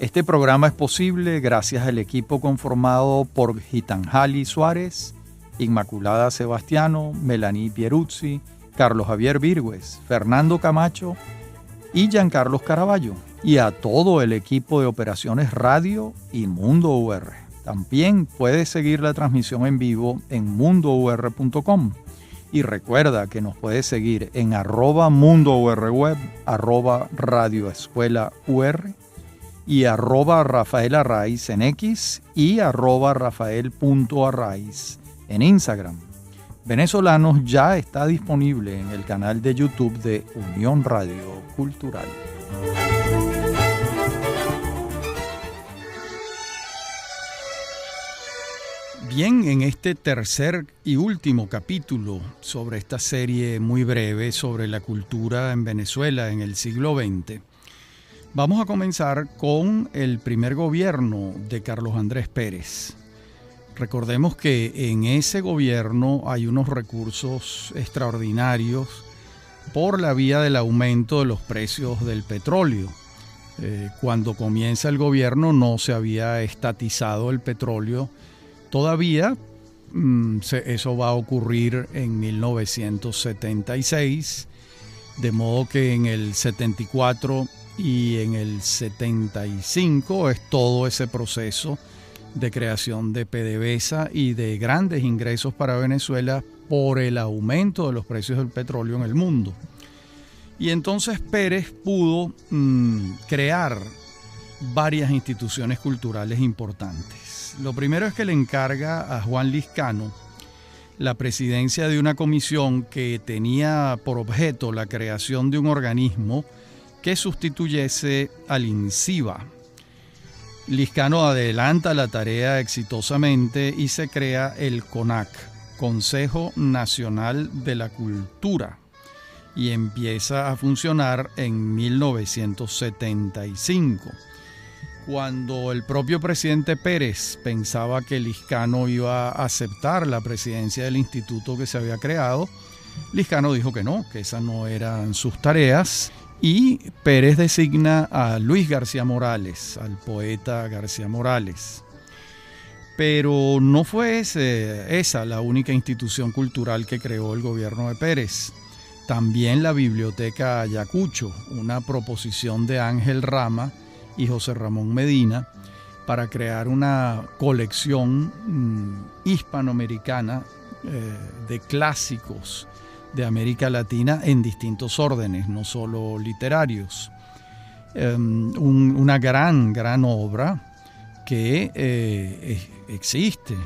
Este programa es posible gracias al equipo conformado por Gitanjali Suárez, Inmaculada Sebastiano, Melanie Pieruzzi, Carlos Javier Virgües, Fernando Camacho y Giancarlos Caraballo, y a todo el equipo de operaciones radio y Mundo UR. También puedes seguir la transmisión en vivo en mundour.com. Y recuerda que nos puedes seguir en @mundourweb, @radioescuelaur y @rafaelarraiz en X y @rafael.arraiz en Instagram. Venezolanos ya está disponible en el canal de YouTube de Unión Radio Cultural. Bien, en este tercer y último capítulo sobre esta serie muy breve sobre la cultura en Venezuela en el siglo XX, vamos a comenzar con el primer gobierno de Carlos Andrés Pérez. Recordemos que en ese gobierno hay unos recursos extraordinarios por la vía del aumento de los precios del petróleo. Cuando comienza el gobierno no se había estatizado el petróleo todavía. Eso va a ocurrir en 1976, de modo que en el 74 y en el 75 es todo ese proceso de creación de PDVSA y de grandes ingresos para Venezuela por el aumento de los precios del petróleo en el mundo. Y entonces Pérez pudo crear varias instituciones culturales importantes. Lo primero es que le encarga a Juan Lizcano la presidencia de una comisión que tenía por objeto la creación de un organismo que sustituyese al INCIBA. Lizcano adelanta la tarea exitosamente y se crea el CONAC, Consejo Nacional de la Cultura, y empieza a funcionar en 1975. Cuando el propio presidente Pérez pensaba que Lizcano iba a aceptar la presidencia del instituto que se había creado, Lizcano dijo que no, que esas no eran sus tareas, y Pérez designa a Luis García Morales, al poeta García Morales. Pero no fue esa la única institución cultural que creó el gobierno de Pérez. También la Biblioteca Ayacucho, una proposición de Ángel Rama y José Ramón Medina para crear una colección hispanoamericana de clásicos de América Latina en distintos órdenes, no solo literarios. Una gran obra que existe.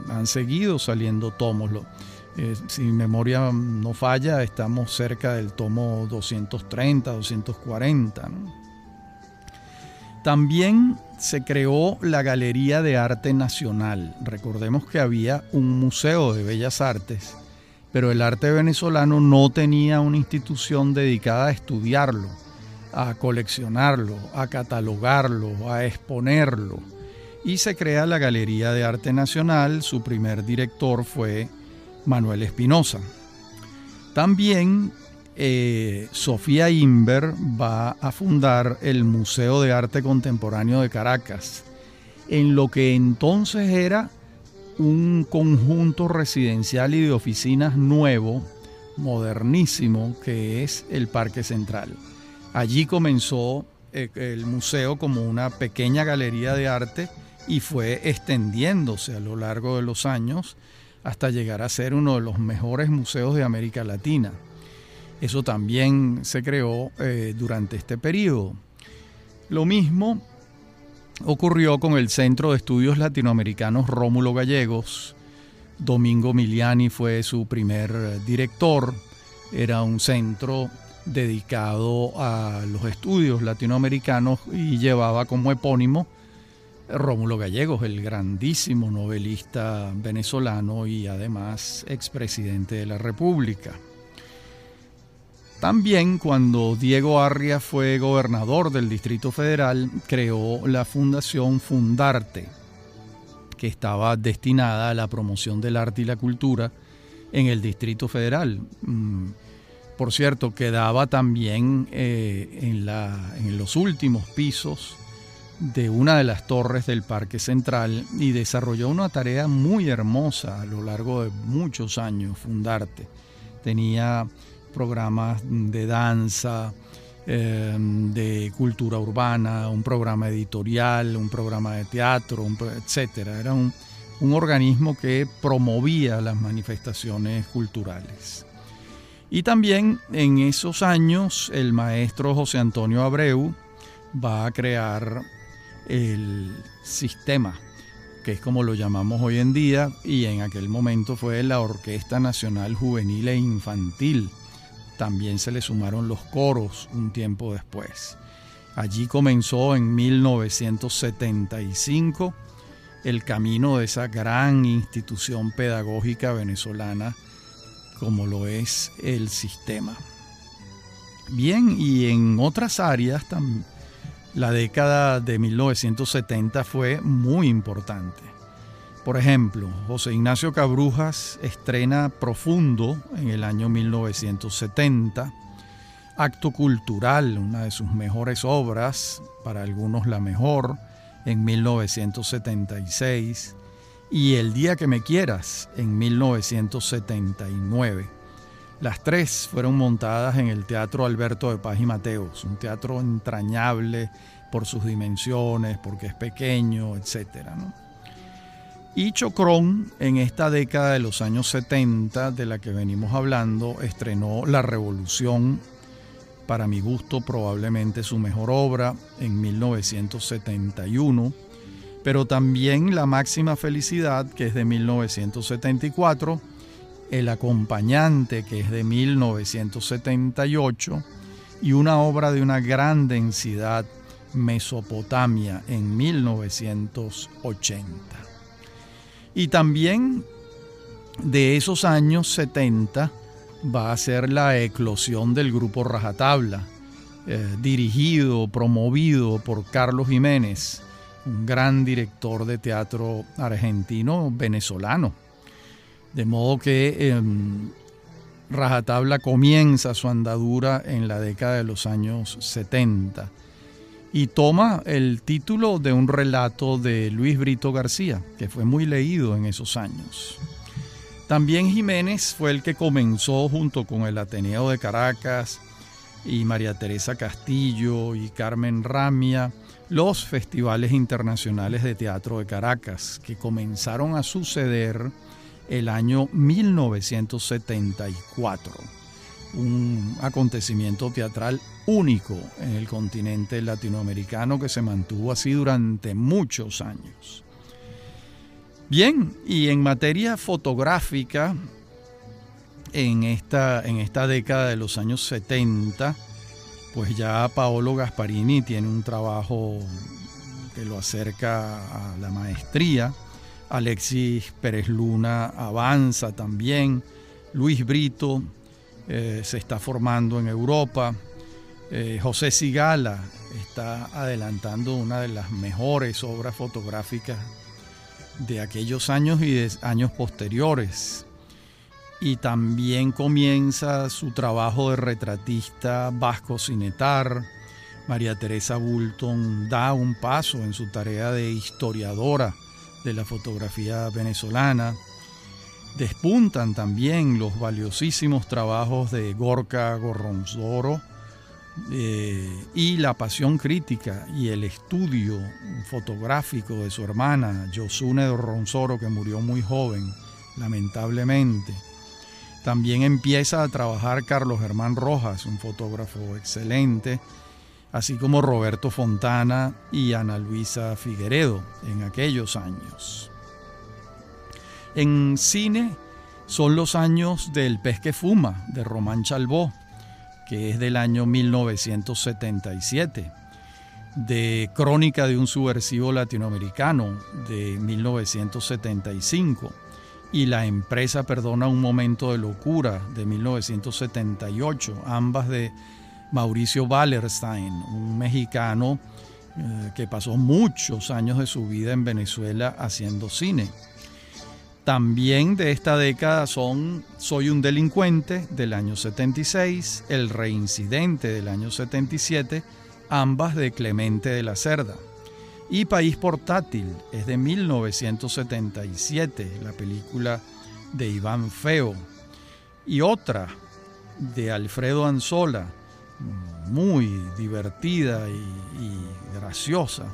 Han seguido saliendo tomos. Si mi memoria no falla, estamos cerca del tomo 230, 240, ¿no? También se creó la Galería de Arte Nacional. Recordemos que había un museo de bellas artes, pero el arte venezolano no tenía una institución dedicada a estudiarlo, a coleccionarlo, a catalogarlo, a exponerlo. Y se crea la Galería de Arte Nacional. Su primer director fue Manuel Espinosa. También Sofía Inver va a fundar el Museo de Arte Contemporáneo de Caracas, en lo que entonces era un conjunto residencial y de oficinas nuevo, modernísimo, que es el Parque Central. Allí comenzó el museo como una pequeña galería de arte y fue extendiéndose a lo largo de los años hasta llegar a ser uno de los mejores museos de América Latina. Eso también se creó durante este periodo. Lo mismo ocurrió con el Centro de Estudios Latinoamericanos Rómulo Gallegos. Domingo Miliani fue su primer director. Era un centro dedicado a los estudios latinoamericanos y llevaba como epónimo Rómulo Gallegos, el grandísimo novelista venezolano y además expresidente de la República. También cuando Diego Arria fue gobernador del Distrito Federal, creó la Fundación Fundarte, que estaba destinada a la promoción del arte y la cultura en el Distrito Federal. Por cierto, quedaba también en los últimos pisos de una de las torres del Parque Central y desarrolló una tarea muy hermosa a lo largo de muchos años, Fundarte. Tenía programas de danza, de cultura urbana, un programa editorial, un programa de teatro, etcétera. Era un organismo que promovía las manifestaciones culturales. Y también en esos años el maestro José Antonio Abreu va a crear el sistema, que es como lo llamamos hoy en día, y en aquel momento fue la Orquesta Nacional Juvenil e Infantil. También se le sumaron los coros un tiempo después. Allí comenzó en 1975 el camino de esa gran institución pedagógica venezolana como lo es el sistema. Bien, y en otras áreas la década de 1970 fue muy importante. Por ejemplo, José Ignacio Cabrujas estrena Profundo en el año 1970, Acto Cultural, una de sus mejores obras, para algunos la mejor, en 1976, y El Día que me quieras en 1979. Las tres fueron montadas en el Teatro Alberto de Paz y Mateos, un teatro entrañable por sus dimensiones, porque es pequeño, etcétera, ¿no? Y Chocrón, en esta década de los años 70 de la que venimos hablando, estrenó La Revolución, para mi gusto probablemente su mejor obra, en 1971, pero también La Máxima Felicidad, que es de 1974, El Acompañante, que es de 1978, y una obra de una gran densidad, Mesopotamia, en 1980. Y también de esos años 70 va a ser la eclosión del grupo Rajatabla, dirigido, promovido por Carlos Jiménez, un gran director de teatro argentino-venezolano. De modo que Rajatabla comienza su andadura en la década de los años 70 y toma el título de un relato de Luis Brito García, que fue muy leído en esos años. También Jiménez fue el que comenzó, junto con el Ateneo de Caracas y María Teresa Castillo y Carmen Ramia, los festivales internacionales de teatro de Caracas, que comenzaron a suceder el año 1974. Un acontecimiento teatral único en el continente latinoamericano que se mantuvo así durante muchos años. Bien, y en materia fotográfica, en esta década de los años 70, pues ya Paolo Gasparini tiene un trabajo que lo acerca a la maestría. Alexis Pérez Luna avanza también. Luis Brito se está formando en Europa. José Sigala está adelantando una de las mejores obras fotográficas de aquellos años y de años posteriores. Y también comienza su trabajo de retratista Vasco Cinetar. María Teresa Bulton da un paso en su tarea de historiadora de la fotografía venezolana. Despuntan también los valiosísimos trabajos de Gorka Gorronsoro y la pasión crítica y el estudio fotográfico de su hermana Yosune Gorronsoro, que murió muy joven, lamentablemente. También empieza a trabajar Carlos Germán Rojas, un fotógrafo excelente, así como Roberto Fontana y Ana Luisa Figueredo en aquellos años. En cine son los años del Pez que fuma, de Román Chalbaud, que es del año 1977, de Crónica de un subversivo latinoamericano, de 1975, y La empresa perdona un momento de locura, de 1978, ambas de Mauricio Wallerstein, un mexicano que pasó muchos años de su vida en Venezuela haciendo cine. También de esta década son Soy un delincuente, del año 76, El reincidente, del año 77, ambas de Clemente de la Cerda. Y País Portátil es de 1977, la película de Iván Feo. Y otra de Alfredo Anzola, muy divertida y graciosa.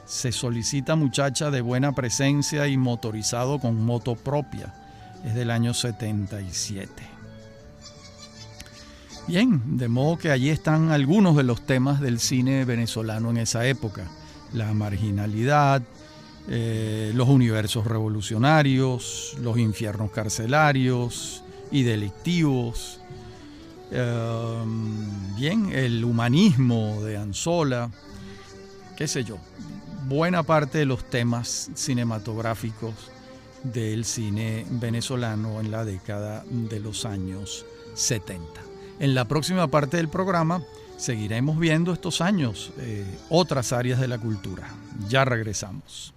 Se solicita muchacha de buena presencia y motorizado con moto propia. Es del año 77. Bien, de modo que allí están algunos de los temas del cine venezolano en esa época. La marginalidad, los universos revolucionarios, los infiernos carcelarios y delictivos. Bien, el humanismo de Anzola, qué sé yo. Buena parte de los temas cinematográficos del cine venezolano en la década de los años 70. En la próxima parte del programa seguiremos viendo estos años, otras áreas de la cultura. Ya regresamos.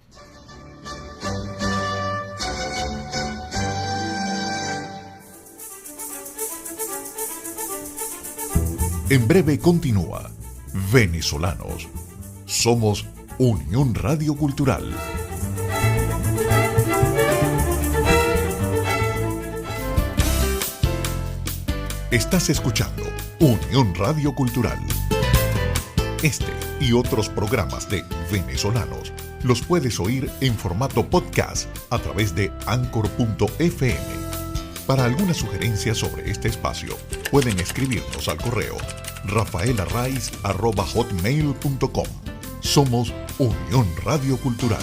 En breve continúa Venezolanos. Somos Unión Radio Cultural. Estás escuchando Unión Radio Cultural. Este y otros programas de Venezolanos los puedes oír en formato podcast a través de Anchor.fm. Para alguna sugerencia sobre este espacio, pueden escribirnos al correo rafaelarraiz@hotmail.com. Somos Unión Radio Cultural.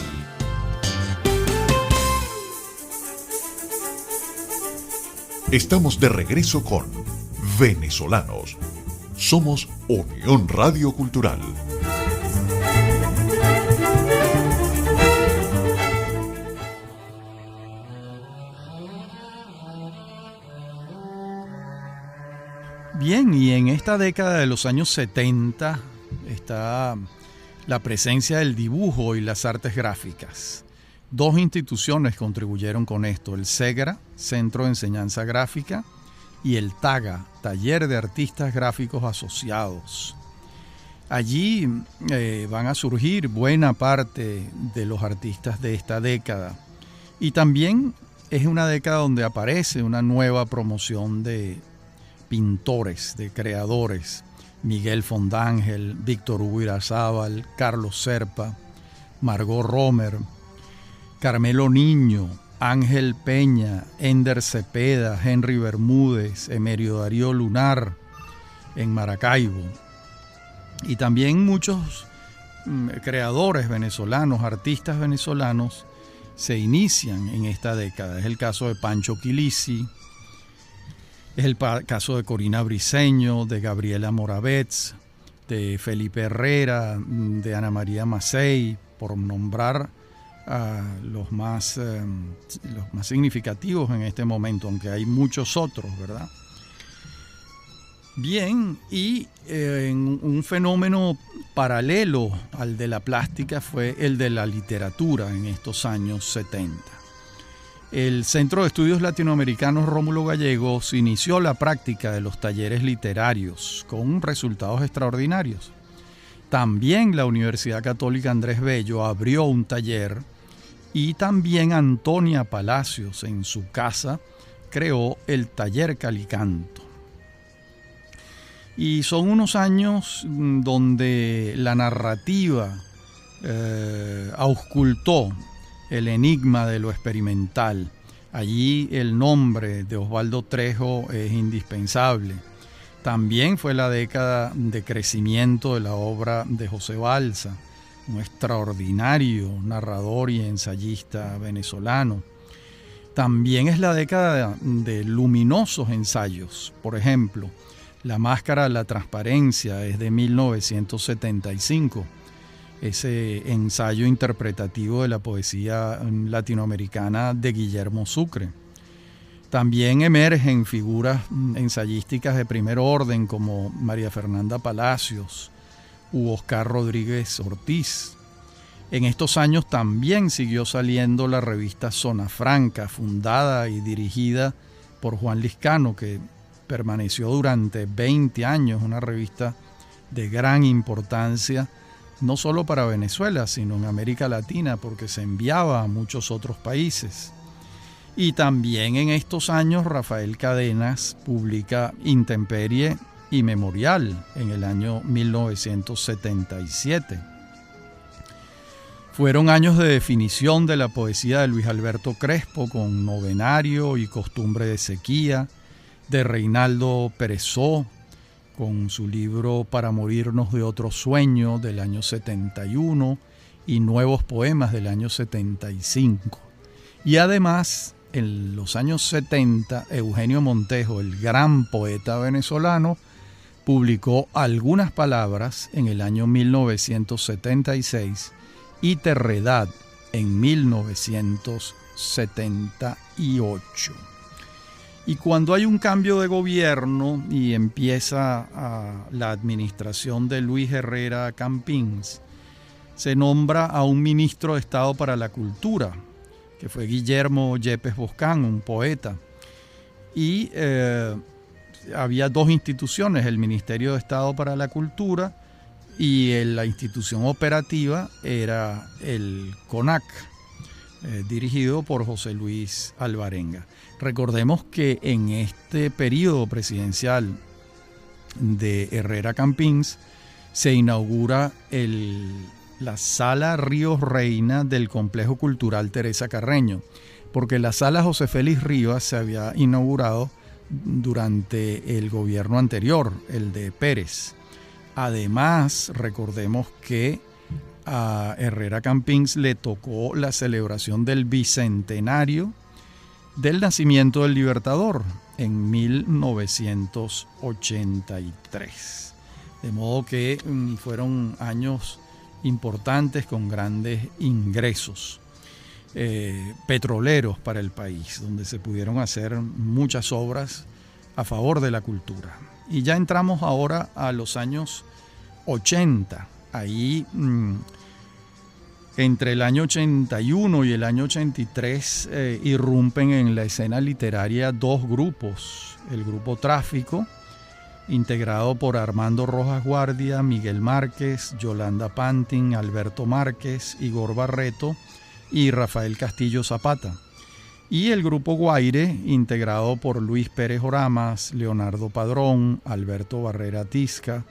Estamos de regreso con Venezolanos. Somos Unión Radio Cultural. Bien, y en esta década de los años 70 está la presencia del dibujo y las artes gráficas. Dos instituciones contribuyeron con esto, el SEGRA, Centro de Enseñanza Gráfica, y el TAGA, Taller de Artistas Gráficos Asociados. Allí van a surgir buena parte de los artistas de esta década. Y también es una década donde aparece una nueva promoción de pintores, de creadores. Miguel Fondángel, Víctor Hugo Irazábal, Carlos Serpa, Margot Romer, Carmelo Niño, Ángel Peña, Ender Cepeda, Henry Bermúdez, Emerio Darío Lunar en Maracaibo. Y también muchos creadores venezolanos, artistas venezolanos, se inician en esta década. Es el caso de Pancho Quilisi, es el caso de Corina Briceño, de Gabriela Moravets, de Felipe Herrera, de Ana María Macei, por nombrar a los más significativos en este momento, aunque hay muchos otros, ¿verdad? Bien, y en un fenómeno paralelo al de la plástica fue el de la literatura en estos años 70. El Centro de Estudios Latinoamericanos Rómulo Gallegos inició la práctica de los talleres literarios con resultados extraordinarios. También la Universidad Católica Andrés Bello abrió un taller y también Antonia Palacios en su casa creó el Taller Calicanto. Y son unos años donde la narrativa auscultó el enigma de lo experimental. Allí el nombre de Osvaldo Trejo es indispensable. También fue la década de crecimiento de la obra de José Balsa, un extraordinario narrador y ensayista venezolano. También es la década de luminosos ensayos. Por ejemplo, La Máscara de la Transparencia es de 1975. Ese ensayo interpretativo de la poesía latinoamericana de Guillermo Sucre. También emergen figuras ensayísticas de primer orden como María Fernanda Palacios u Oscar Rodríguez Ortiz. En estos años también siguió saliendo la revista Zona Franca, fundada y dirigida por Juan Liscano, que permaneció durante 20 años, una revista de gran importancia no solo para Venezuela, sino en América Latina, porque se enviaba a muchos otros países. Y también en estos años Rafael Cadenas publica Intemperie y Memorial en el año 1977. Fueron años de definición de la poesía de Luis Alberto Crespo con Novenario y Costumbre de Sequía, de Reinaldo Perezó con su libro Para morirnos de otro sueño del año 71 y Nuevos poemas del año 75. Y además, en los años 70, Eugenio Montejo, el gran poeta venezolano, publicó Algunas palabras en el año 1976 y Terredad en 1978. Y cuando hay un cambio de gobierno y empieza la administración de Luis Herrera Campins, se nombra a un ministro de Estado para la Cultura, que fue Guillermo Yepes Boscán, un poeta. Y había dos instituciones, el Ministerio de Estado para la Cultura y la institución operativa era el CONAC, dirigido por José Luis Alvarenga. Recordemos que en este periodo presidencial de Herrera Campins se inaugura la Sala Ríos Reina del Complejo Cultural Teresa Carreño, porque la Sala José Félix Rivas se había inaugurado durante el gobierno anterior, el de Pérez. Además, recordemos que a Herrera Campins le tocó la celebración del bicentenario del nacimiento del Libertador en 1983. De modo que fueron años importantes con grandes ingresos petroleros para el país, donde se pudieron hacer muchas obras a favor de la cultura. Y ya entramos ahora a los años 80. Ahí, entre el año 81 y el año 83, irrumpen en la escena literaria dos grupos. El grupo Tráfico, integrado por Armando Rojas Guardia, Miguel Márquez, Yolanda Pantin, Alberto Márquez, Igor Barreto y Rafael Castillo Zapata. Y el grupo Guaire, integrado por Luis Pérez Oramas, Leonardo Padrón, Alberto Barrera Tisca,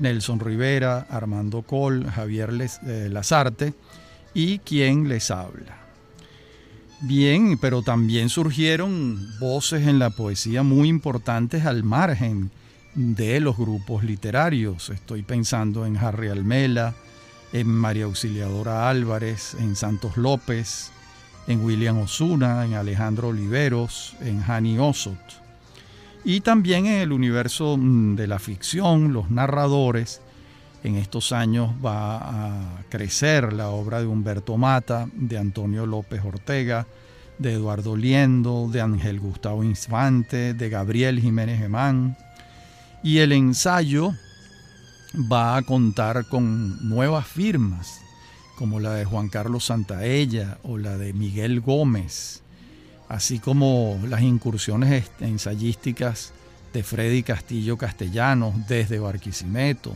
Nelson Rivera, Armando Coll, Javier Lazarte y quien les habla. Bien, pero también surgieron voces en la poesía muy importantes al margen de los grupos literarios. Estoy pensando en Harry Almela, en María Auxiliadora Álvarez, en Santos López, en William Osuna, en Alejandro Oliveros, en Hani Osot. Y también en el universo de la ficción, los narradores. En estos años va a crecer la obra de Humberto Mata, de Antonio López Ortega, de Eduardo Liendo, de Ángel Gustavo Infante, de Gabriel Jiménez Gemán. Y el ensayo va a contar con nuevas firmas, como la de Juan Carlos Santaella o la de Miguel Gómez, así como las incursiones ensayísticas de Freddy Castillo Castellanos desde Barquisimeto,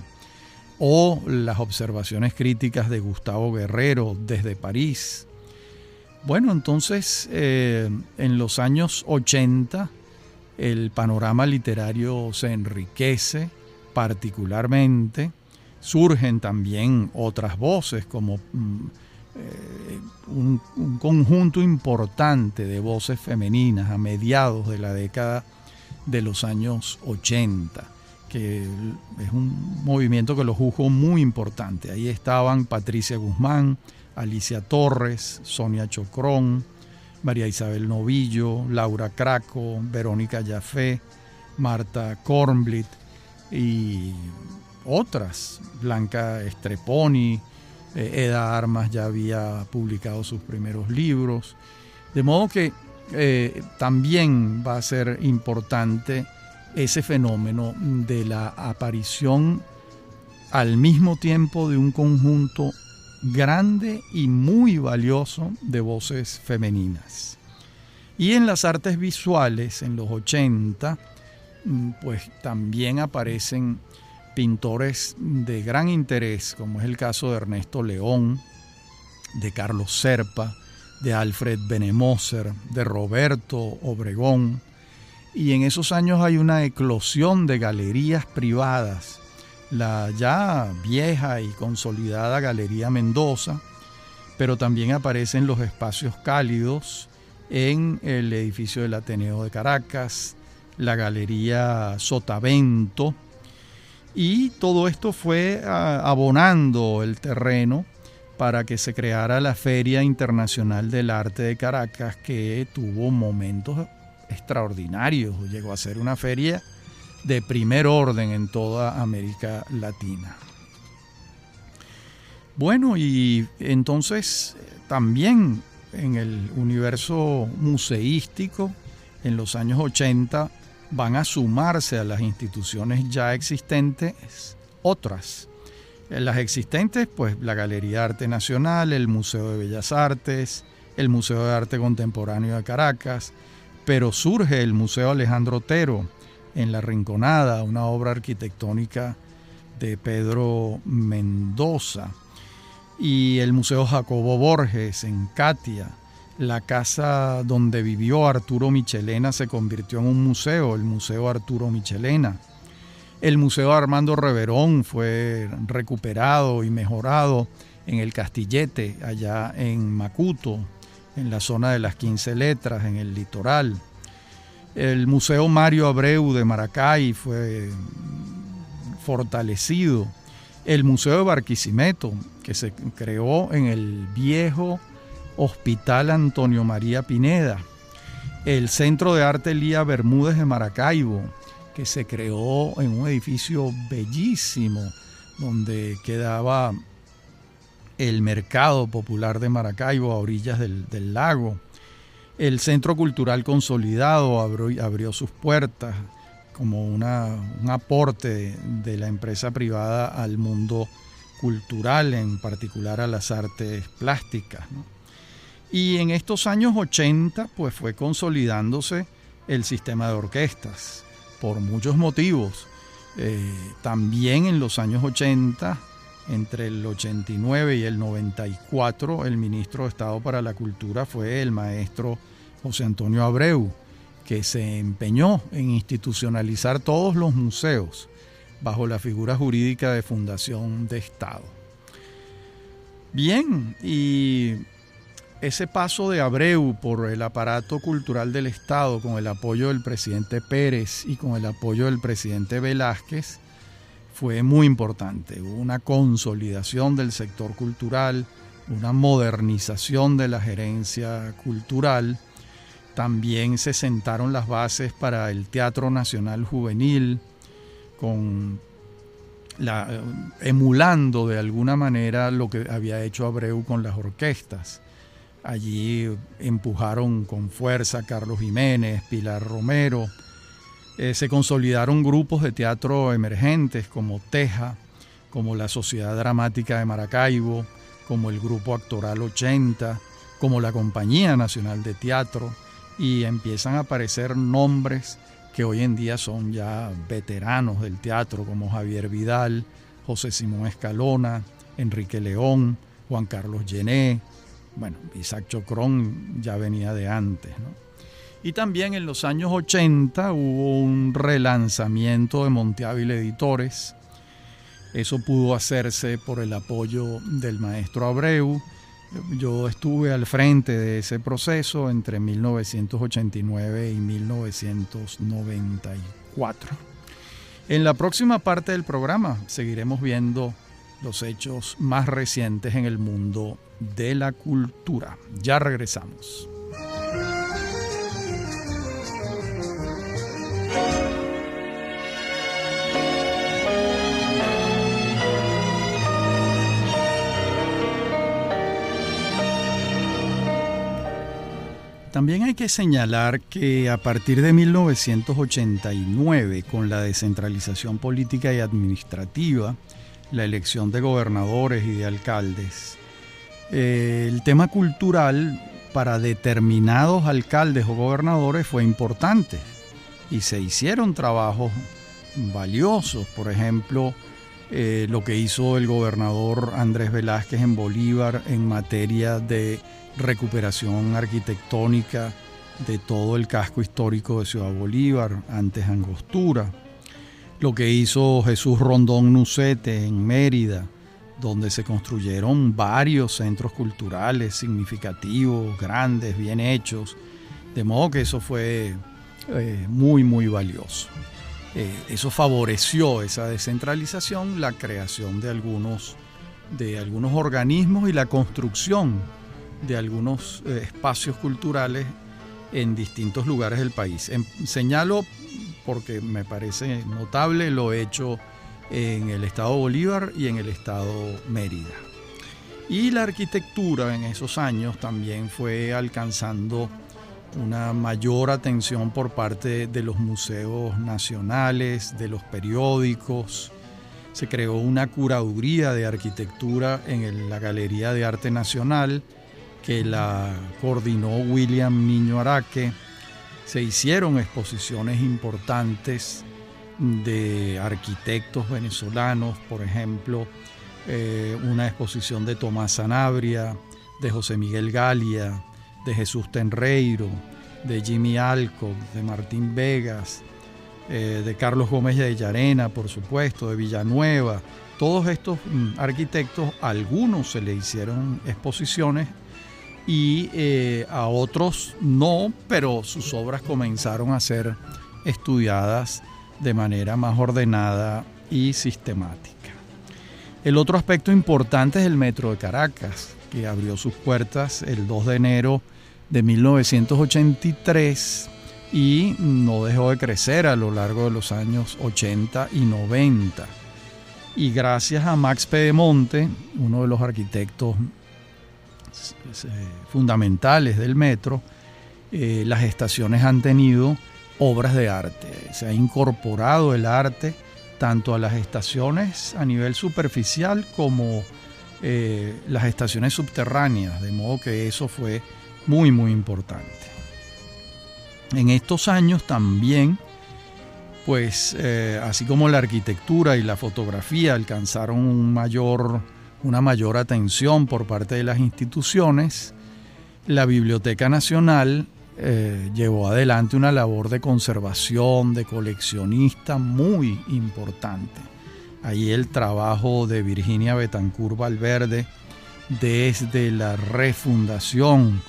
o las observaciones críticas de Gustavo Guerrero desde París. Bueno, entonces en los años 80 el panorama literario se enriquece particularmente. Surgen también otras voces, como un conjunto importante de voces femeninas a mediados de la década de los años 80, que es un movimiento que lo juzgo muy importante. Ahí estaban Patricia Guzmán, Alicia Torres, Sonia Chocrón, María Isabel Novillo, Laura Craco, Verónica Jafé, Marta Kornblit y otras, Blanca Estreponi, Eda Armas ya había publicado sus primeros libros, de modo que también va a ser importante ese fenómeno de la aparición al mismo tiempo de un conjunto grande y muy valioso de voces femeninas. Y en las artes visuales, en los 80, pues también aparecen pintores de gran interés, como es el caso de Ernesto León, de Carlos Serpa, de Alfred Benemoser, de Roberto Obregón. Y en esos años hay una eclosión de galerías privadas. La ya vieja y consolidada Galería Mendoza, pero también aparecen los espacios cálidos en el edificio del Ateneo de Caracas, la Galería Sotavento, y todo esto fue abonando el terreno para que se creara la Feria Internacional del Arte de Caracas, que tuvo momentos extraordinarios. Llegó a ser una feria de primer orden en toda América Latina. Bueno, y entonces también en el universo museístico, en los años 80, van a sumarse a las instituciones ya existentes otras. Las existentes, pues la Galería de Arte Nacional, el Museo de Bellas Artes, el Museo de Arte Contemporáneo de Caracas, pero surge el Museo Alejandro Otero en La Rinconada, una obra arquitectónica de Pedro Mendoza, y el Museo Jacobo Borges en Catia. La casa donde vivió Arturo Michelena se convirtió en un museo, el Museo Arturo Michelena. El Museo Armando Reverón fue recuperado y mejorado en el Castillete, allá en Macuto, en la zona de las 15 Letras, en el litoral. El Museo Mario Abreu de Maracay fue fortalecido. El Museo de Barquisimeto, que se creó en el viejo Hospital Antonio María Pineda. El Centro de Arte Elía Bermúdez de Maracaibo, que se creó en un edificio bellísimo donde quedaba el Mercado Popular de Maracaibo a orillas del lago. El Centro Cultural Consolidado abrió sus puertas como un aporte de la empresa privada al mundo cultural, en particular a las artes plásticas, ¿no? Y en estos años 80 pues fue consolidándose el sistema de orquestas por muchos motivos. También en los años 80, entre el 89 y el 94, el ministro de Estado para la Cultura fue el maestro José Antonio Abreu, que se empeñó en institucionalizar todos los museos bajo la figura jurídica de Fundación de Estado. Bien, y ese paso de Abreu por el aparato cultural del Estado, con el apoyo del presidente Pérez y con el apoyo del presidente Velázquez, fue muy importante. Hubo una consolidación del sector cultural, una modernización de la gerencia cultural. También se sentaron las bases para el Teatro Nacional Juvenil, emulando de alguna manera lo que había hecho Abreu con las orquestas. Allí empujaron con fuerza Carlos Jiménez, Pilar Romero. Se consolidaron grupos de teatro emergentes como Teja, como la Sociedad Dramática de Maracaibo, como el Grupo Actoral 80, como la Compañía Nacional de Teatro, y empiezan a aparecer nombres que hoy en día son ya veteranos del teatro, como Javier Vidal, José Simón Escalona, Enrique León, Juan Carlos Gené. Bueno, Isaac Chocrón ya venía de antes, ¿no? Y también en los años 80 hubo un relanzamiento de Monteávil Editores. Eso pudo hacerse por el apoyo del maestro Abreu. Yo estuve al frente de ese proceso entre 1989 y 1994. En la próxima parte del programa seguiremos viendo los hechos más recientes en el mundo de la cultura. Ya regresamos. También hay que señalar que a partir de 1989, con la descentralización política y administrativa, la elección de gobernadores y de alcaldes, el tema cultural para determinados alcaldes o gobernadores fue importante y se hicieron trabajos valiosos. Por ejemplo, lo que hizo el gobernador Andrés Velázquez en Bolívar en materia de recuperación arquitectónica de todo el casco histórico de Ciudad Bolívar, antes Angostura. Lo que hizo Jesús Rondón Nucete en Mérida, donde se construyeron varios centros culturales significativos, grandes, bien hechos. De modo que eso fue muy, muy valioso. Eso favoreció esa descentralización, la creación de algunos organismos y la construcción de algunos espacios culturales en distintos lugares del país. Señalo porque me parece notable lo hecho en el estado Bolívar y en el estado Mérida. Y la arquitectura en esos años también fue alcanzando una mayor atención por parte de los museos nacionales, de los periódicos. Se creó una curaduría de arquitectura en la Galería de Arte Nacional, que la coordinó William Niño Araque. Se hicieron exposiciones importantes de arquitectos venezolanos, por ejemplo, una exposición de Tomás Sanabria, de José Miguel Galia, de Jesús Tenreiro, de Jimmy Alcock, de Martín Vegas, de Carlos Gómez de Llarena, por supuesto, de Villanueva. Todos estos arquitectos, a algunos se le hicieron exposiciones y a otros no, pero sus obras comenzaron a ser estudiadas de manera más ordenada y sistemática. El otro aspecto importante es el Metro de Caracas, que abrió sus puertas el 2 de enero de 1983 y no dejó de crecer a lo largo de los años 80 y 90. Y gracias a Max Pedemonte, uno de los arquitectos fundamentales del metro, las estaciones han tenido obras de arte. Se ha incorporado el arte tanto a las estaciones a nivel superficial como las estaciones subterráneas, de modo que eso fue muy, muy importante. En estos años también, pues así como la arquitectura y la fotografía alcanzaron una mayor atención por parte de las instituciones, la Biblioteca Nacional llevó adelante una labor de conservación, de coleccionista muy importante. Ahí el trabajo de Virginia Betancourt Valverde desde la refundación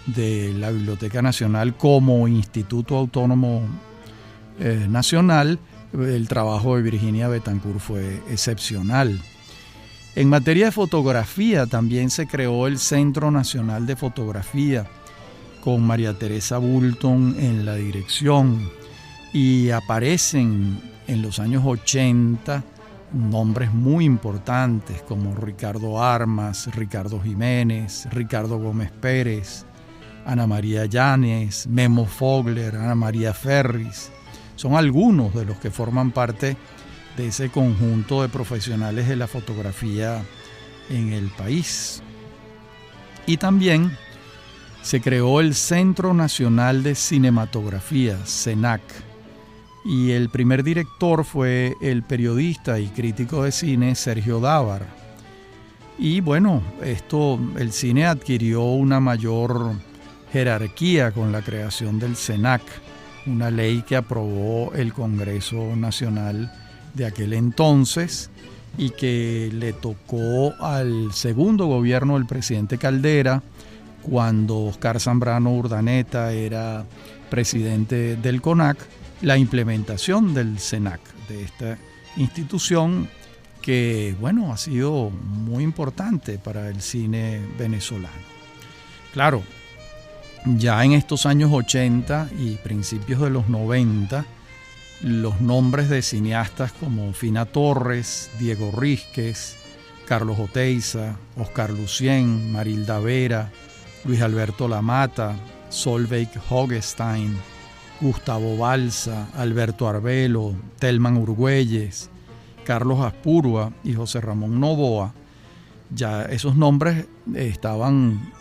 de la Biblioteca Nacional como Instituto Autónomo Nacional, el trabajo de Virginia Betancourt fue excepcional. En materia de fotografía también se creó el Centro Nacional de Fotografía con María Teresa Bulton en la dirección, y aparecen en los años 80 nombres muy importantes como Ricardo Armas, Ricardo Jiménez, Ricardo Gómez Pérez, Ana María Llanes, Memo Fogler, Ana María Ferris. Son algunos de los que forman parte de ese conjunto de profesionales de la fotografía en el país. Y también se creó el Centro Nacional de Cinematografía, CENAC, y el primer director fue el periodista y crítico de cine Sergio Dávar. Y bueno, el cine adquirió una mayor jerarquía con la creación del CENAC, una ley que aprobó el Congreso Nacional de aquel entonces y que le tocó al segundo gobierno del presidente Caldera, cuando Oscar Zambrano Urdaneta era presidente del CONAC, la implementación del CENAC, de esta institución que, bueno, ha sido muy importante para el cine venezolano. Claro, ya en estos años 80 y principios de los 90, los nombres de cineastas como Fina Torres, Diego Rísquez, Carlos Oteiza, Oscar Lucien, Marilda Vera, Luis Alberto Lamata, Solveig Hogestein, Gustavo Balsa, Alberto Arbelo, Telman Urgüelles, Carlos Aspurua y José Ramón Novoa, ya esos nombres estaban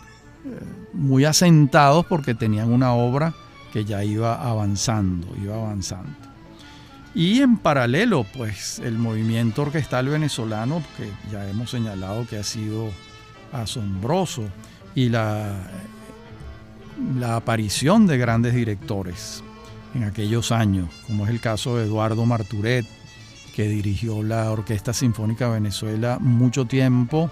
muy asentados porque tenían una obra que ya iba avanzando. Y en paralelo, pues el movimiento orquestal venezolano, que ya hemos señalado que ha sido asombroso, y la aparición de grandes directores en aquellos años, como es el caso de Eduardo Marturet, que dirigió la Orquesta Sinfónica Venezuela mucho tiempo,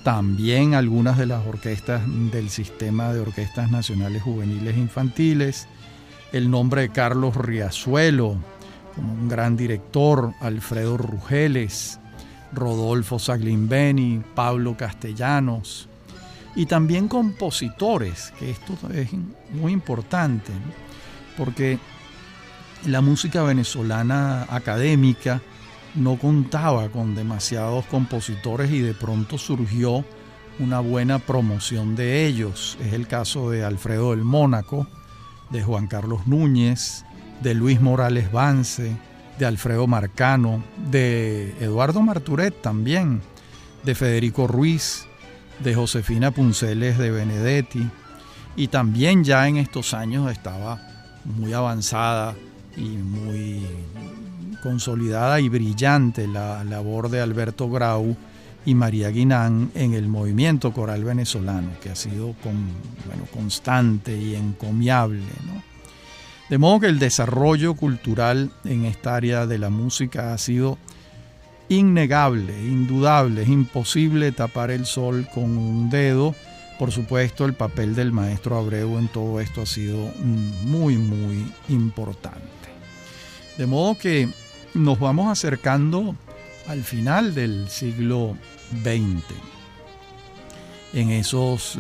también algunas de las orquestas del Sistema de Orquestas Nacionales Juveniles e Infantiles, el nombre de Carlos Riazuelo como un gran director, Alfredo Rugeles, Rodolfo Saglimbeni, Pablo Castellanos, y también compositores, que esto es muy importante, ¿no? Porque la música venezolana académica no contaba con demasiados compositores y de pronto surgió una buena promoción de ellos. Es el caso de Alfredo del Mónaco, de Juan Carlos Núñez, de Luis Morales Vance, de Alfredo Marcano, de Eduardo Marturet también, de Federico Ruiz, de Josefina Punceles de Benedetti, y también ya en estos años estaba muy avanzada y muy consolidada y brillante la labor de Alberto Grau y María Guinán en el movimiento coral venezolano, que ha sido constante y encomiable, ¿no? De modo que el desarrollo cultural en esta área de la música ha sido innegable, indudable. Es imposible tapar el sol con un dedo. Por supuesto, el papel del maestro Abreu en todo esto ha sido muy, muy importante. De modo que nos vamos acercando al final del siglo XX. En esos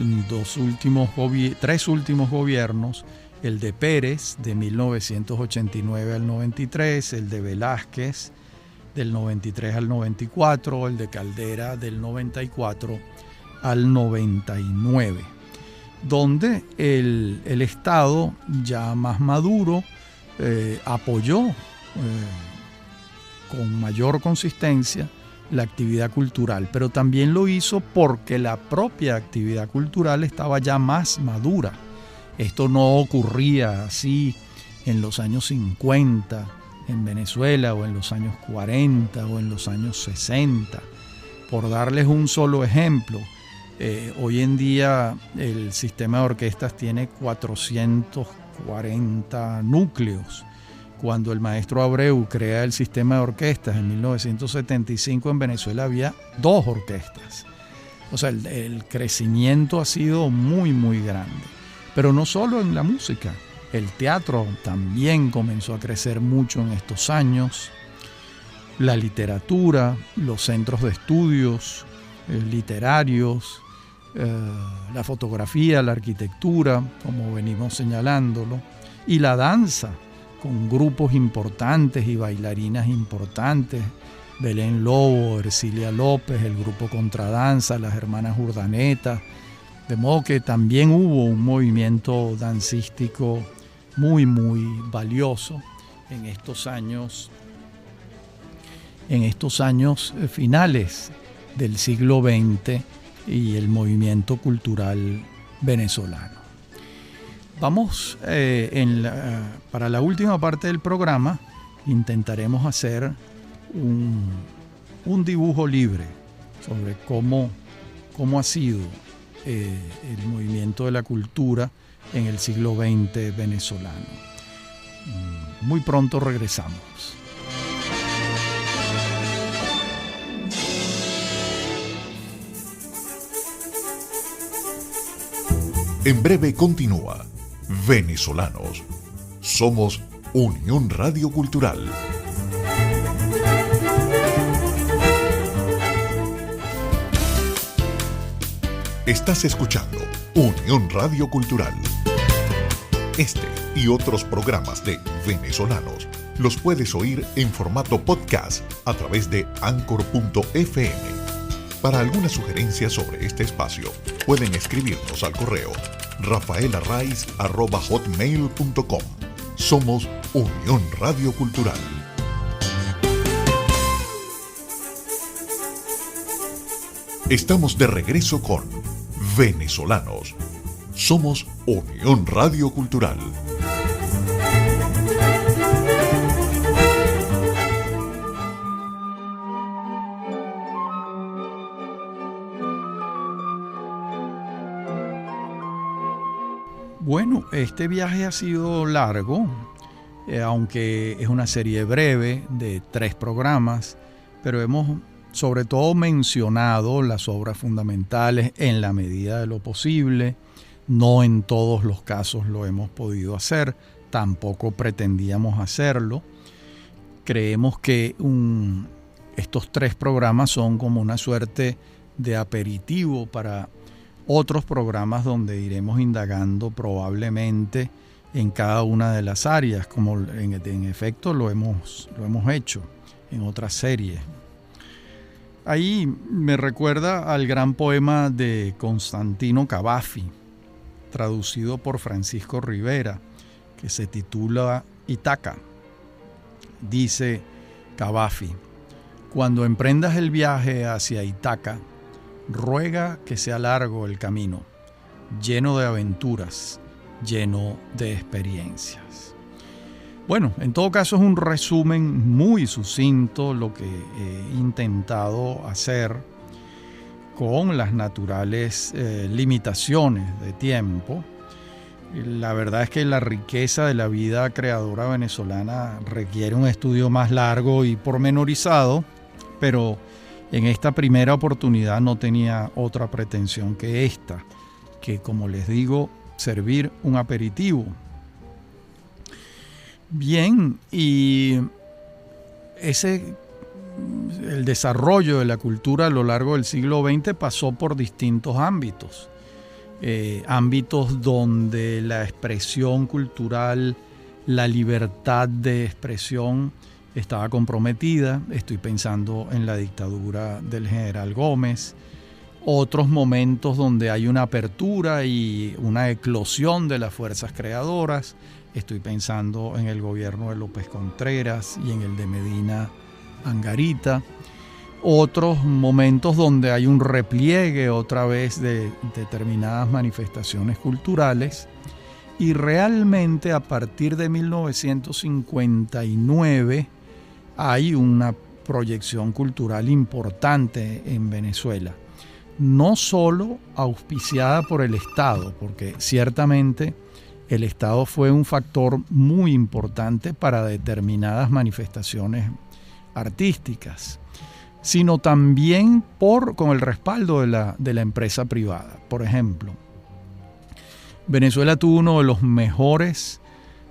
tres últimos gobiernos, el de Pérez de 1989 al 93, el de Velázquez del 93 al 94, el de Caldera del 94 al 99, donde el Estado ya más maduro apoyó con mayor consistencia la actividad cultural, pero también lo hizo porque la propia actividad cultural estaba ya más madura. Esto no ocurría así en los años 50 en Venezuela, o en los años 40 o en los años 60. Por darles un solo ejemplo, hoy en día el sistema de orquestas tiene 440 núcleos. Cuando el maestro Abreu crea el sistema de orquestas en 1975, en Venezuela había 2 orquestas. O sea, el crecimiento ha sido muy, muy grande. Pero no solo en la música, el teatro también comenzó a crecer mucho en estos años. La literatura, los centros de estudios literarios, la fotografía, la arquitectura, como venimos señalándolo, y la danza, con grupos importantes y bailarinas importantes, Belén Lobo, Ercilia López, el grupo Contradanza, las hermanas Urdaneta. De modo que también hubo un movimiento dancístico muy, muy valioso en estos años finales del siglo XX y el movimiento cultural venezolano. Vamos, para la última parte del programa, intentaremos hacer un dibujo libre sobre cómo ha sido el movimiento de la cultura en el siglo XX venezolano. Muy pronto regresamos. En breve continúa Venezolanos. Somos Unión Radio Cultural. Estás escuchando Unión Radio Cultural. Este y otros programas de Venezolanos los puedes oír en formato podcast a través de Anchor.fm. Para alguna sugerencia sobre este espacio, pueden escribirnos al correo rafaelarraiz@hotmail.com. Somos Unión Radio Cultural. Estamos de regreso con Venezolanos. Somos Unión Radio Cultural. Bueno, este viaje ha sido largo, aunque es una serie breve de 3 programas, pero hemos sobre todo mencionado las obras fundamentales en la medida de lo posible. No en todos los casos lo hemos podido hacer, tampoco pretendíamos hacerlo. Creemos que estos 3 programas son como una suerte de aperitivo para otros programas donde iremos indagando probablemente en cada una de las áreas, como en efecto lo hemos hecho en otras series. Ahí me recuerda al gran poema de Constantino Cavafy, traducido por Francisco Rivera, que se titula Ítaca. Dice Cavafy: cuando emprendas el viaje hacia Ítaca, ruega que sea largo el camino, lleno de aventuras, lleno de experiencias. Bueno, en todo caso es un resumen muy sucinto lo que he intentado hacer con las naturales limitaciones de tiempo. La verdad es que la riqueza de la vida creadora venezolana requiere un estudio más largo y pormenorizado, pero en esta primera oportunidad no tenía otra pretensión que esta, que como les digo, servir un aperitivo. Bien, y el desarrollo de la cultura a lo largo del siglo XX pasó por distintos ámbitos. Ámbitos donde la expresión cultural, la libertad de expresión estaba comprometida. Estoy pensando en la dictadura del general Gómez. Otros momentos donde hay una apertura y una eclosión de las fuerzas creadoras. Estoy pensando en el gobierno de López Contreras y en el de Medina Angarita. Otros momentos donde hay un repliegue otra vez de determinadas manifestaciones culturales. Y realmente a partir de 1959 hay una proyección cultural importante en Venezuela. No solo auspiciada por el Estado, porque ciertamente el Estado fue un factor muy importante para determinadas manifestaciones artísticas, sino también con el respaldo de la empresa privada. Por ejemplo, Venezuela tuvo uno de los mejores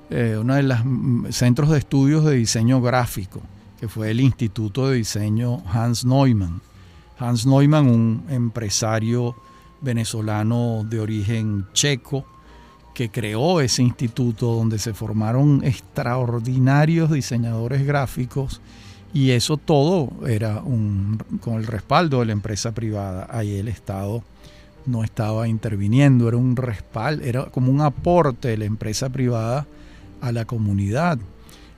centros de estudios de diseño gráfico, que fue el Instituto de Diseño Hans Neumann. Hans Neumann, un empresario venezolano de origen checo, que creó ese instituto donde se formaron extraordinarios diseñadores gráficos, y eso todo era con el respaldo de la empresa privada. Ahí el Estado no estaba interviniendo, era un respaldo, era como un aporte de la empresa privada a la comunidad.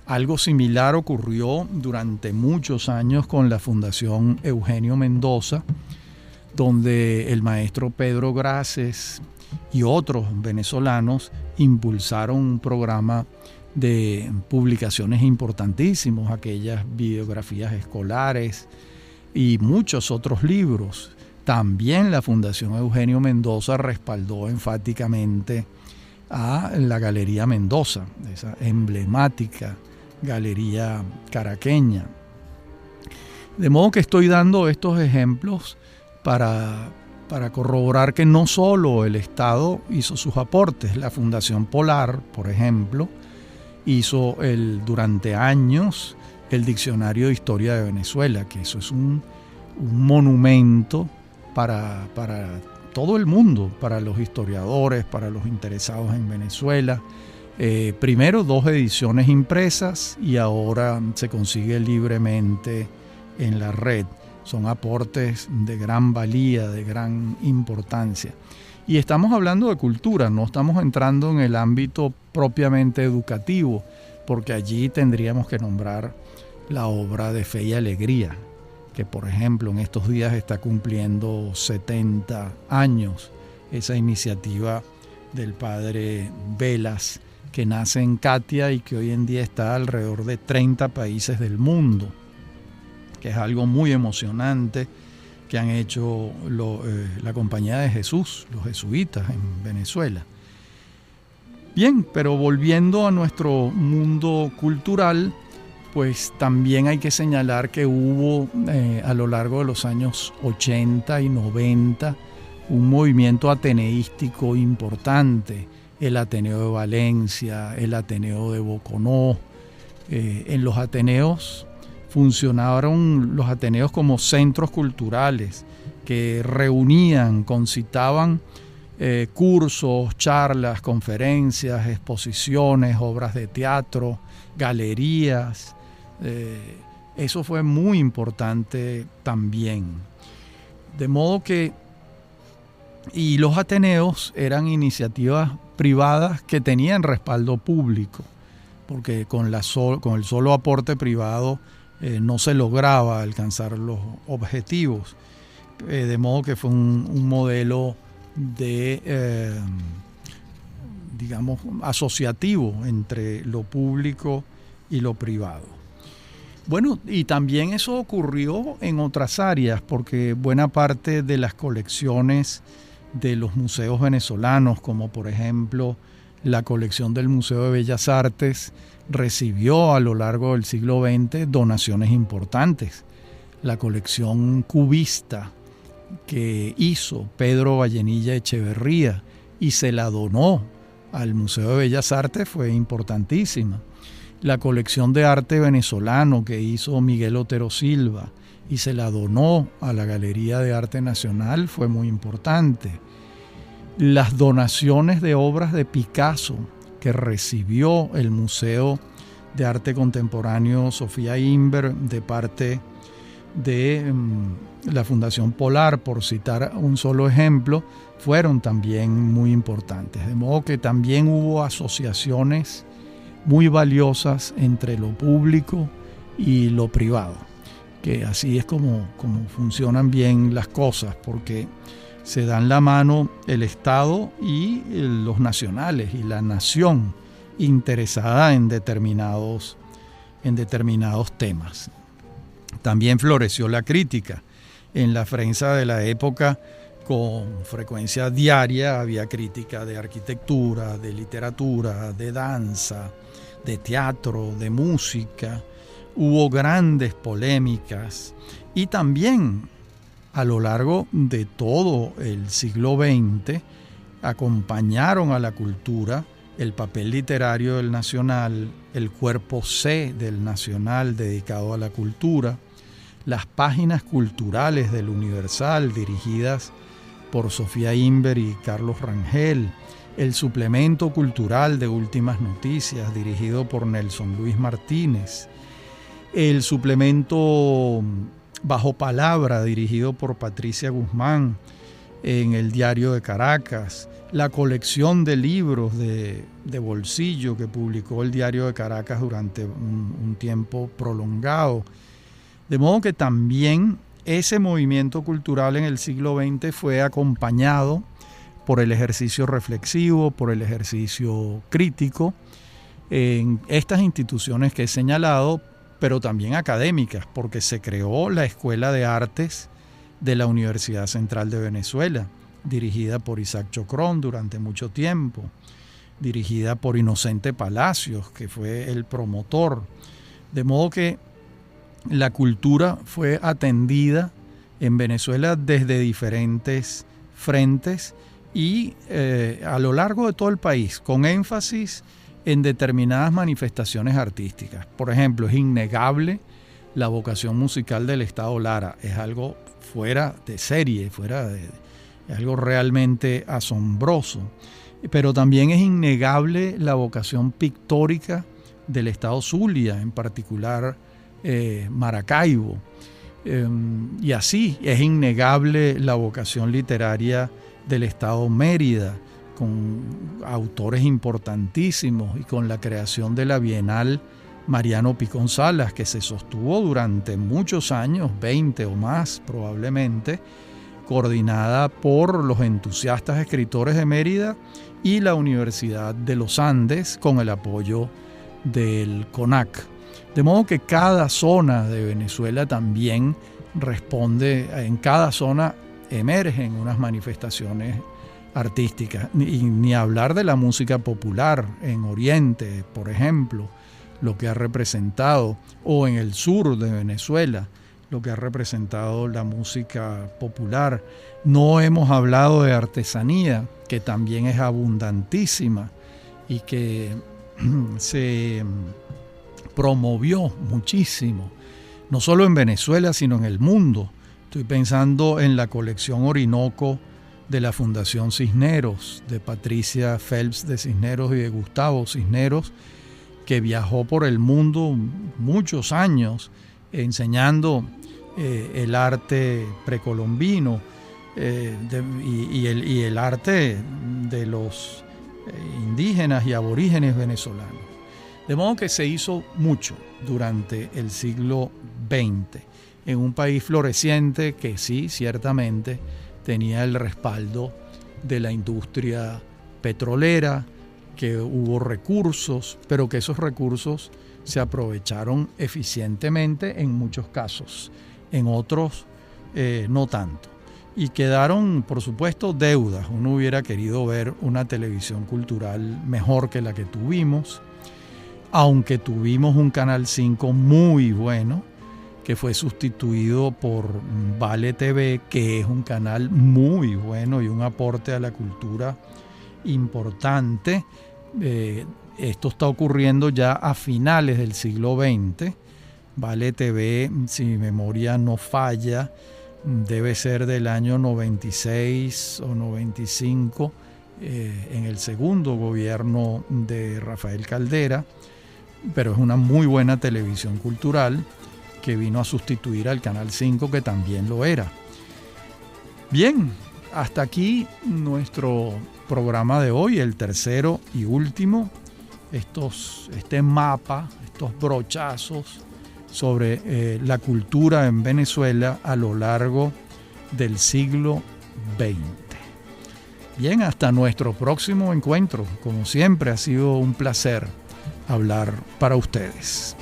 Algo similar ocurrió durante muchos años con la Fundación Eugenio Mendoza, donde el maestro Pedro Graces y otros venezolanos impulsaron un programa de publicaciones importantísimos, aquellas biografías escolares y muchos otros libros. También la Fundación Eugenio Mendoza respaldó enfáticamente a la Galería Mendoza, esa emblemática galería caraqueña. De modo que estoy dando estos ejemplos para corroborar que no solo el Estado hizo sus aportes. La Fundación Polar, por ejemplo, hizo durante años el Diccionario de Historia de Venezuela, que eso es un monumento para todo el mundo, para los historiadores, para los interesados en Venezuela. Primero 2 ediciones impresas y ahora se consigue libremente en la red. Son aportes de gran valía, de gran importancia. Y estamos hablando de cultura, no estamos entrando en el ámbito propiamente educativo, porque allí tendríamos que nombrar la obra de Fe y Alegría, que por ejemplo en estos días está cumpliendo 70 años, esa iniciativa del padre Velas, que nace en Catia y que hoy en día está alrededor de 30 países del mundo, que es algo muy emocionante que han hecho la Compañía de Jesús, los jesuitas en Venezuela. Bien, pero volviendo a nuestro mundo cultural, pues también hay que señalar que hubo a lo largo de los años 80 y 90 un movimiento ateneístico importante, el Ateneo de Valencia, el Ateneo de Boconó. En los ateneos funcionaron los ateneos como centros culturales que reunían, concitaban cursos, charlas, conferencias, exposiciones, obras de teatro, galerías. Eso fue muy importante también. De modo que, y los ateneos eran iniciativas privadas que tenían respaldo público, porque con el solo aporte privado no se lograba alcanzar los objetivos. De modo que fue un modelo de, digamos, asociativo entre lo público y lo privado. Bueno, y también eso ocurrió en otras áreas, porque buena parte de las colecciones de los museos venezolanos, como por ejemplo la colección del Museo de Bellas Artes, recibió a lo largo del siglo XX donaciones importantes. La colección cubista que hizo Pedro Vallenilla Echeverría y se la donó al Museo de Bellas Artes fue importantísima. La colección de arte venezolano que hizo Miguel Otero Silva y se la donó a la Galería de Arte Nacional fue muy importante. Las donaciones de obras de Picasso que recibió el Museo de Arte Contemporáneo Sofía Inver de parte de la Fundación Polar, por citar un solo ejemplo, fueron también muy importantes. De modo que también hubo asociaciones muy valiosas entre lo público y lo privado, que así es como funcionan bien las cosas, porque se dan la mano el Estado y los nacionales y la nación interesada en determinados temas. También floreció la crítica. En la prensa de la época, con frecuencia diaria, había crítica de arquitectura, de literatura, de danza, de teatro, de música. Hubo grandes polémicas y también a lo largo de todo el siglo XX acompañaron a la cultura el papel literario del Nacional, el cuerpo C del Nacional dedicado a la cultura, las páginas culturales del Universal dirigidas por Sofía Inver y Carlos Rangel, el suplemento cultural de Últimas Noticias dirigido por Nelson Luis Martínez, el suplemento Bajo Palabra dirigido por Patricia Guzmán en el Diario de Caracas, la colección de libros de bolsillo que publicó el Diario de Caracas durante un tiempo prolongado. De modo que también ese movimiento cultural en el siglo XX fue acompañado por el ejercicio reflexivo, por el ejercicio crítico en estas instituciones que he señalado, pero también académicas, porque se creó la Escuela de Artes de la Universidad Central de Venezuela, dirigida por Isaac Chocrón durante mucho tiempo, dirigida por Inocente Palacios, que fue el promotor. De modo que la cultura fue atendida en Venezuela desde diferentes frentes y a lo largo de todo el país, con énfasis en determinadas manifestaciones artísticas. Por ejemplo, es innegable la vocación musical del Estado Lara, es algo fuera de serie, es algo realmente asombroso. Pero también es innegable la vocación pictórica del Estado Zulia, en particular Maracaibo. Y así es innegable la vocación literaria del Estado Mérida, con autores importantísimos y con la creación de la Bienal Mariano Picón Salas, que se sostuvo durante muchos años, 20 o más probablemente, coordinada por los entusiastas escritores de Mérida y la Universidad de los Andes con el apoyo del CONAC. De modo que cada zona de Venezuela también responde, en cada zona emergen unas manifestaciones artísticas, ni hablar de la música popular en Oriente, por ejemplo, lo que ha representado, o en el sur de Venezuela, lo que ha representado la música popular. No hemos hablado de artesanía, que también es abundantísima y que se promovió muchísimo, no solo en Venezuela, sino en el mundo. Estoy pensando en la colección Orinoco de la Fundación Cisneros, de Patricia Phelps de Cisneros y de Gustavo Cisneros, que viajó por el mundo muchos años enseñando el arte precolombino y el arte de los indígenas y aborígenes venezolanos. De modo que se hizo mucho durante el siglo XX en un país floreciente que sí, ciertamente, tenía el respaldo de la industria petrolera, que hubo recursos, pero que esos recursos se aprovecharon eficientemente en muchos casos, en otros no tanto. Y quedaron, por supuesto, deudas. Uno hubiera querido ver una televisión cultural mejor que la que tuvimos, aunque tuvimos un Canal 5 muy bueno, que fue sustituido por Vale TV, que es un canal muy bueno y un aporte a la cultura importante. Esto está ocurriendo ya a finales del siglo XX. Vale TV, si mi memoria no falla, debe ser del año 96 o 95, en el segundo gobierno de Rafael Caldera, pero es una muy buena televisión cultural que vino a sustituir al Canal 5, que también lo era. Bien, hasta aquí nuestro programa de hoy, el tercero y último. Este mapa, estos brochazos sobre la cultura en Venezuela a lo largo del siglo XX. Bien, hasta nuestro próximo encuentro. Como siempre, ha sido un placer hablar para ustedes.